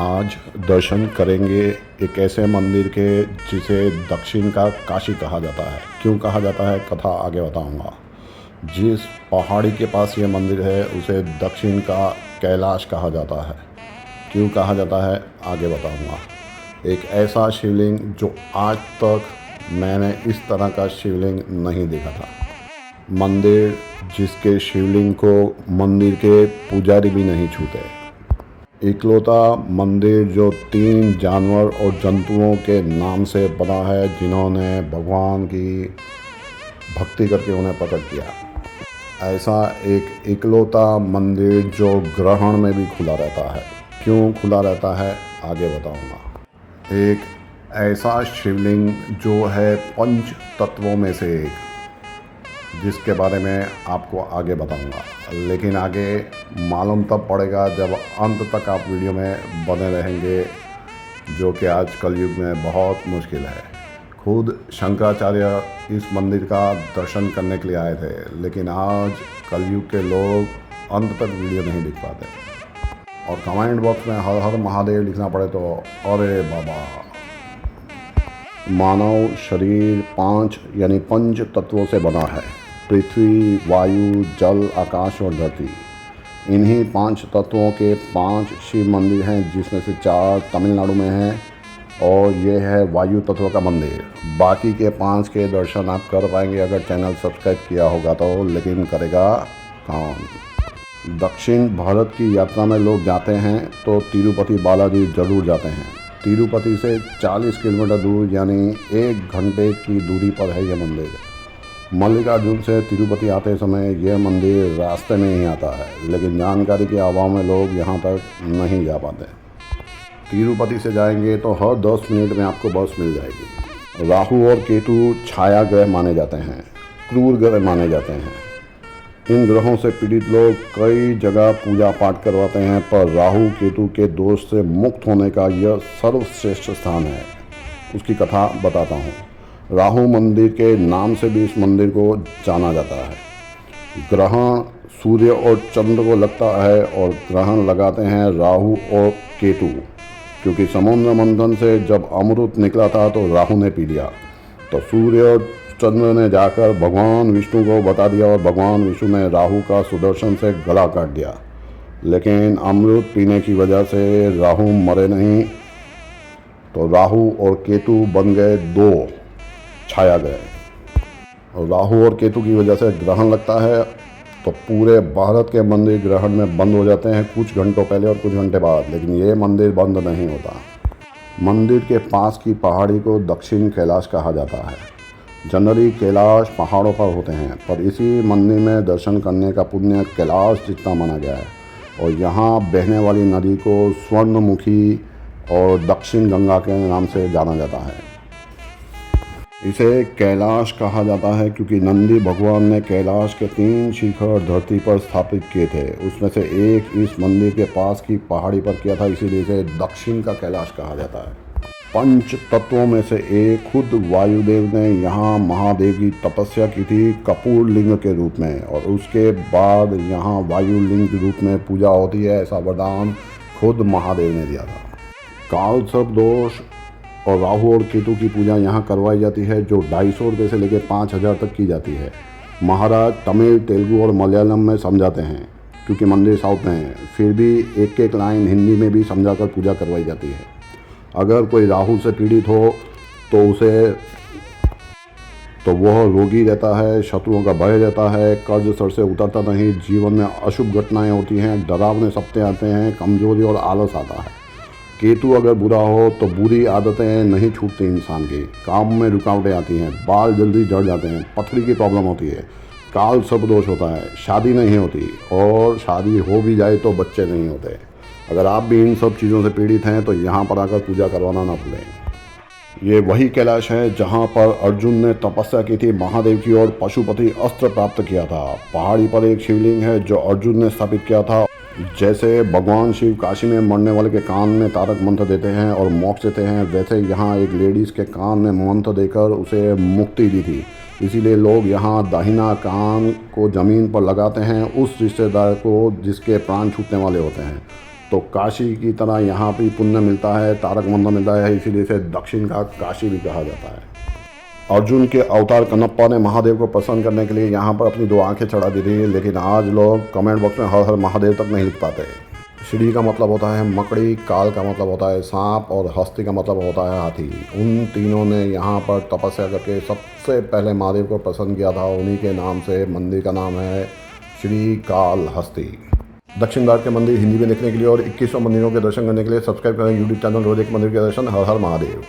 आज दर्शन करेंगे एक ऐसे मंदिर के जिसे दक्षिण का काशी कहा जाता है। क्यों कहा जाता है, कथा आगे बताऊंगा। जिस पहाड़ी के पास ये मंदिर है उसे दक्षिण का कैलाश कहा जाता है। क्यों कहा जाता है, आगे बताऊंगा। एक ऐसा शिवलिंग जो आज तक मैंने इस तरह का शिवलिंग नहीं देखा था। मंदिर जिसके शिवलिंग को मंदिर के पुजारी भी नहीं छूते। इकलौता मंदिर जो 3 जानवर और जंतुओं के नाम से बना है, जिन्होंने भगवान की भक्ति करके उन्हें प्रकट किया। ऐसा एक इकलौता मंदिर जो ग्रहण में भी खुला रहता है। क्यों खुला रहता है, आगे बताऊंगा। एक ऐसा शिवलिंग जो है पंच तत्वों में से एक, जिसके बारे में आपको आगे बताऊंगा। लेकिन आगे मालूम तब पड़ेगा जब अंत तक आप वीडियो में बने रहेंगे, जो कि आज कलयुग में बहुत मुश्किल है। खुद शंकराचार्य इस मंदिर का दर्शन करने के लिए आए थे, लेकिन आज कलयुग के लोग अंत तक वीडियो नहीं देख पाते। और कमेंट बॉक्स में हर हर महादेव लिखना पड़े तो अरे बाबा। मानव शरीर 5 यानी पंच तत्वों से बना है। पृथ्वी, वायु, जल, आकाश और धरती। इन्हीं 5 तत्वों के 5 शिव मंदिर हैं, जिसमें से 4 तमिलनाडु में हैं और ये है वायु तत्व का मंदिर। बाकी के 5 के दर्शन आप कर पाएंगे अगर चैनल सब्सक्राइब किया होगा तो, लेकिन करेगा कौन। दक्षिण भारत की यात्रा में लोग जाते हैं तो तिरुपति बालाजी जरूर जाते हैं। तिरुपति से 40 किलोमीटर दूर यानी 1 घंटे की दूरी पर है यह मंदिर। मल्लिकार्जुन से तिरुपति आते समय यह मंदिर रास्ते में ही आता है, लेकिन जानकारी के अभाव में लोग यहाँ तक नहीं जा पाते। तिरुपति से जाएंगे तो हर 10 मिनट में आपको बस मिल जाएगी। राहु और केतु छाया ग्रह माने जाते हैं, क्रूर ग्रह माने जाते हैं। इन ग्रहों से पीड़ित लोग कई जगह पूजा पाठ करवाते हैं, पर राहु केतु के दोष से मुक्त होने का यह सर्वश्रेष्ठ स्थान है। उसकी कथा बताता हूँ। राहु मंदिर के नाम से भी इस मंदिर को जाना जाता है। ग्रहण सूर्य और चंद्र को लगता है और ग्रहण लगाते हैं राहु और केतु, क्योंकि समुद्र मंथन से जब अमृत निकला था तो राहु ने पी लिया, तो सूर्य और चंद्र ने जाकर भगवान विष्णु को बता दिया और भगवान विष्णु ने राहु का सुदर्शन से गला काट दिया। लेकिन अमृत पीने की वजह से राहु मरे नहीं, तो राहु और केतु बन गए 2 छाया ग्रह। और राहु और केतु की वजह से ग्रहण लगता है तो पूरे भारत के मंदिर ग्रहण में बंद हो जाते हैं, कुछ घंटों पहले और कुछ घंटे बाद। लेकिन ये मंदिर बंद नहीं होता। मंदिर के पास की पहाड़ी को दक्षिण कैलाश कहा जाता है। जनरली कैलाश पहाड़ों पर होते हैं, पर इसी मंदिर में दर्शन करने का पुण्य कैलाश जितना माना गया है। और यहाँ बहने वाली नदी को स्वर्णमुखी और दक्षिण गंगा के नाम से जाना जाता है। इसे कैलाश कहा जाता है क्योंकि नंदी भगवान ने कैलाश के 3 शिखर धरती पर स्थापित किए थे। उसमें से एक इस मंदिर के पास की पहाड़ी पर किया था, इसीलिए इसे दक्षिण का कैलाश कहा जाता है। पंच तत्वों में से एक खुद वायुदेव ने यहाँ महादेव की तपस्या की थी कपूर लिंग के रूप में, और उसके बाद यहाँ वायु लिंग के रूप में पूजा होती है। ऐसा वरदान खुद महादेव ने दिया था। काल सर्प दोष और राहु और केतु की पूजा यहाँ करवाई जाती है, जो 250 रुपये से लेकर 5000 तक की जाती है। महाराज तमिल, तेलुगु और मलयालम में समझाते हैं, क्योंकि मंदिर साउथ में है। फिर भी एक एक लाइन हिंदी में भी समझाकर पूजा करवाई जाती है। अगर कोई राहु से पीड़ित हो तो वह रोगी रहता है, शत्रुओं का भय रहता है, कर्ज सर से उतरता नहीं, जीवन में अशुभ घटनाएं होती हैं, डरावने सपने आते हैं, कमजोरी और आलस आता है। केतु अगर बुरा हो तो बुरी आदतें नहीं छूटती इंसान की, काम में रुकावटें आती हैं, बाल जल्दी झड़ जाते हैं, पथरी की प्रॉब्लम होती है, काल सर्प दोष होता है, शादी नहीं होती, और शादी हो भी जाए तो बच्चे नहीं होते। अगर आप भी इन सब चीज़ों से पीड़ित हैं तो यहाँ पर आकर पूजा करवाना ना भूलें। ये वही कैलाश है जहाँ पर अर्जुन ने तपस्या की थी महादेव की और पशुपति अस्त्र प्राप्त किया था। पहाड़ी पर एक शिवलिंग है जो अर्जुन ने स्थापित किया था। जैसे भगवान शिव काशी में मरने वाले के कान में तारक मंत्र देते हैं और मोक्ष देते हैं, वैसे यहाँ एक लेडीज़ के कान में मंत्र देकर उसे मुक्ति दी थी। इसीलिए लोग यहाँ दाहिना कान को ज़मीन पर लगाते हैं उस रिश्तेदार को जिसके प्राण छूटने वाले होते हैं। तो काशी की तरह यहाँ भी पुण्य मिलता है, तारक मंदिर मिलता है, इसीलिए इसे दक्षिण का काशी भी कहा जाता है। अर्जुन के अवतार कन्नप्पा ने महादेव को प्रसन्न करने के लिए यहाँ पर अपनी 2 आंखें चढ़ा दी थी, लेकिन आज लोग कमेंट बॉक्स में हर हर महादेव तक नहीं लिख पाते। श्री का मतलब होता है मकड़ी, काल का मतलब होता है सांप और हस्ती का मतलब होता है हाथी। उन तीनों ने यहाँ पर तपस्या करके सबसे पहले महादेव को प्रसन्न किया था। उन्हीं के नाम से मंदिर का नाम है श्री काल हस्ती। दक्षिण भारत के मंदिर हिंदी में देखने के लिए और 2100 मंदिरों के दर्शन करने के लिए सब्सक्राइब करें यूट्यूब चैनल रोज एक मंदिर के दर्शन। हर हर महादेव।